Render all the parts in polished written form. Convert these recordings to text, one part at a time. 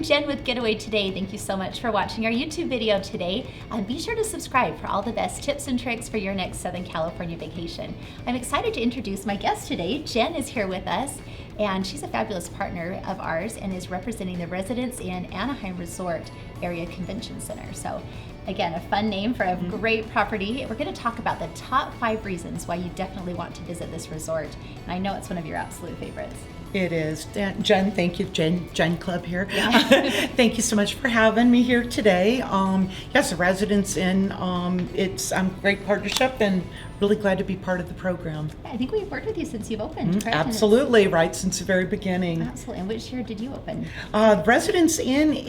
I'm Jen with Getaway Today. Thank you so much for watching our YouTube video today. Be sure to subscribe for all the best tips and tricks for your next Southern California vacation. I'm excited to introduce my guest today. Jen is here with us, and she's a fabulous partner of ours and is representing the residents in Anaheim Resort Area Convention Center. So again, a fun name for a great property. We're going to talk about the top 5 reasons why you definitely want to visit this resort. And I know it's one of your absolute favorites. It is. Jen, thank you. Jen Club here. Yeah. Thank you so much for having me here today. Yes, the residents in, it's a great partnership and really glad to be part of the program. I think we've worked with you since you've opened, correct? Absolutely, right since the very beginning. Absolutely. And which year did you open? Residents Inn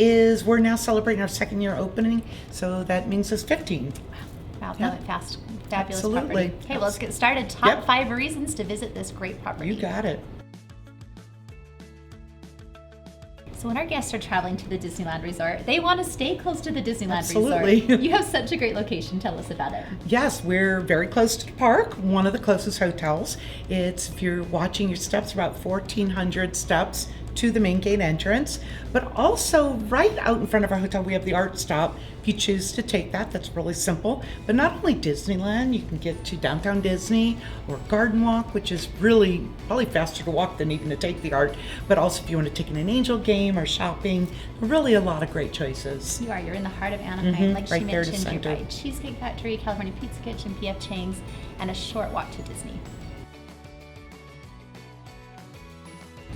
we're now celebrating our 2nd year opening, so that means it's 15. Wow, that went fast. Fabulous Absolutely. property. Okay, well, let's get started. Top 5 reasons to visit this great property. You got it. So when our guests are traveling to the Disneyland Resort, they want to stay close to the Disneyland Absolutely. Resort. You have such a great location. Tell us about it. Yes, we're very close to the park, one of the closest hotels. If you're watching your steps, about 1,400 steps to the main gate entrance, but also right out in front of our hotel we have the art stop. If you choose to take that, that's really simple. But not only Disneyland, you can get to downtown Disney or Garden Walk, which is really probably faster to walk than even to take the art, but also if you want to take in an angel game or shopping, really a lot of great choices. You're in the heart of Anaheim, like right she there to mentioned. You're center. by Cheesecake Factory, California Pizza Kitchen, P.F. Chang's, and a short walk to Disney.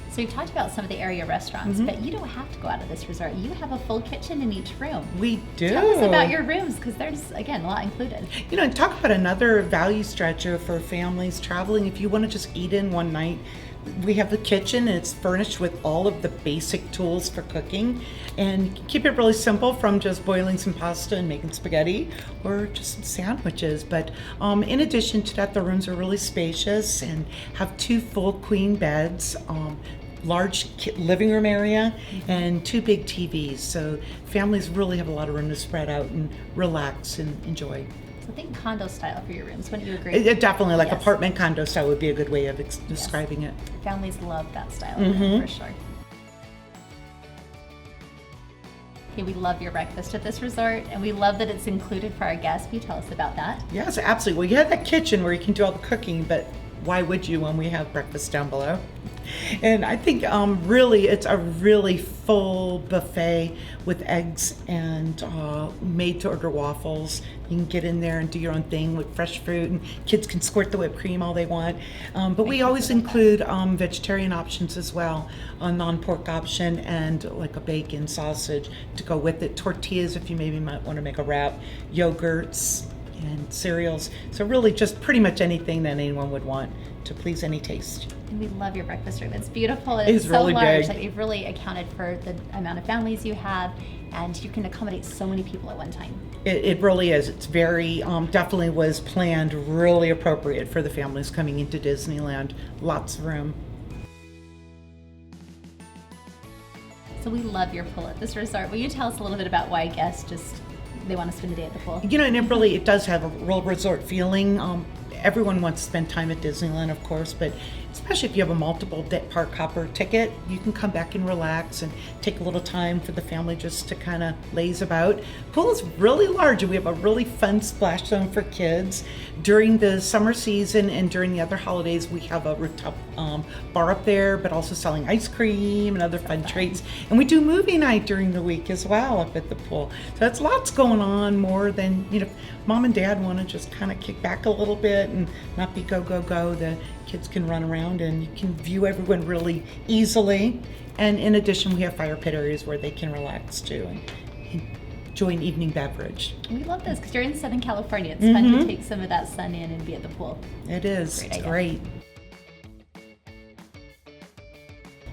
So we've talked about some of the area restaurants, but you don't have to go out of this resort. You have a full kitchen in each room. We do. Tell us about your rooms, because there's, again, a lot included. You know, and talk about another value stretcher for families traveling. If you want to just eat in one night, we have the kitchen and it's furnished with all of the basic tools for cooking, and keep it really simple, from just boiling some pasta and making spaghetti or just some sandwiches. But in addition to that, the rooms are really spacious and have 2 full queen beds, large living room area, and 2 big TVs. So families really have a lot of room to spread out and relax and enjoy. So think condo style for your rooms. Wouldn't you agree? It definitely, like Yes. apartment condo style would be a good way of describing it. Families love that style, for sure. Okay, we love your breakfast at this resort, and we love that it's included for our guests. Can you tell us about that? Yes, absolutely. Well, you have that kitchen where you can do all the cooking, but why would you when we have breakfast down below? And I think really it's a really full buffet with eggs and made-to-order waffles. You can get in there and do your own thing with fresh fruit, and kids can squirt the whipped cream all they want. But we always include vegetarian options as well, a non-pork option, and like a bacon sausage to go with it. Tortillas if you maybe might want to make a wrap, yogurts, and cereals. So really just pretty much anything that anyone would want to please any taste. And we love your breakfast room. It's beautiful. It's so really large. big. Like, you've really accounted for the amount of families you have, and you can accommodate so many people at one time. It really is. It's very, definitely was planned really appropriate for the families coming into Disneyland. Lots of room. So we love your pool at this resort. Will you tell us a little bit about why guests they want to spend the day at the pool? You know, and it does have a real resort feeling. Everyone wants to spend time at Disneyland, of course, but especially if you have a multiple park hopper ticket, you can come back and relax and take a little time for the family just to kind of laze about. Pool is really large, and we have a really fun splash zone for kids. During the summer season and during the other holidays, we have a rooftop bar up there, but also selling ice cream and other fun treats. And we do movie night during the week as well up at the pool. So that's lots going on, more than, you know, mom and dad want to just kind of kick back a little bit and not be go, go, go. The kids can run around and you can view everyone really easily. And in addition, we have fire pit areas where they can relax too and enjoy an evening beverage. We love this because you're in Southern California. It's fun to take some of that sun in and be at the pool. It is. It's great.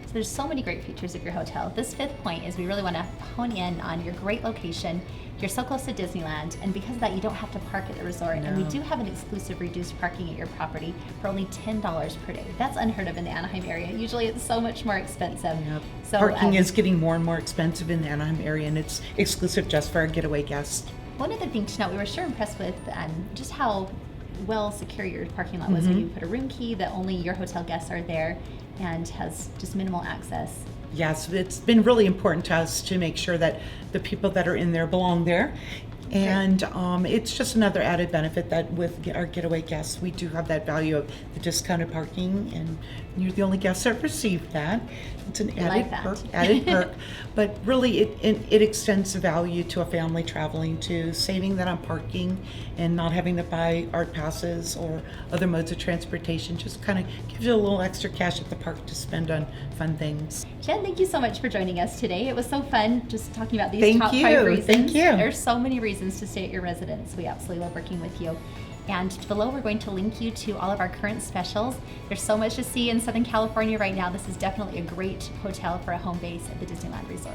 So there's so many great features of your hotel. This 5th point is we really want to hone in on your great location. You're so close to Disneyland, and because of that, you don't have to park at the resort. No. And we do have an exclusive reduced parking at your property for only $10 per day. That's unheard of in the Anaheim area. Usually it's so much more expensive. Yep. So Parking is getting more and more expensive in the Anaheim area, and it's exclusive just for our getaway guests. One other thing to note, we were sure impressed with just how well secure your parking lot was when you put a room key that only your hotel guests are there. and has just minimal access. Yes, it's been really important to us to make sure that the people that are in there belong there. And it's just another added benefit that with our getaway guests, we do have that value of the discounted parking, and you're the only guests that receive that. It's an added perk, but really it extends the value to a family traveling to saving that on parking and not having to buy art passes or other modes of transportation. Just kind of gives you a little extra cash at the park to spend on fun things. Jen, thank you so much for joining us today. It was so fun just talking about these top 5 reasons. Thank you. There's so many reasons to stay at your residence. We absolutely love working with you. And below, we're going to link you to all of our current specials. There's so much to see in Southern California right now. This is definitely a great hotel for a home base at the Disneyland Resort.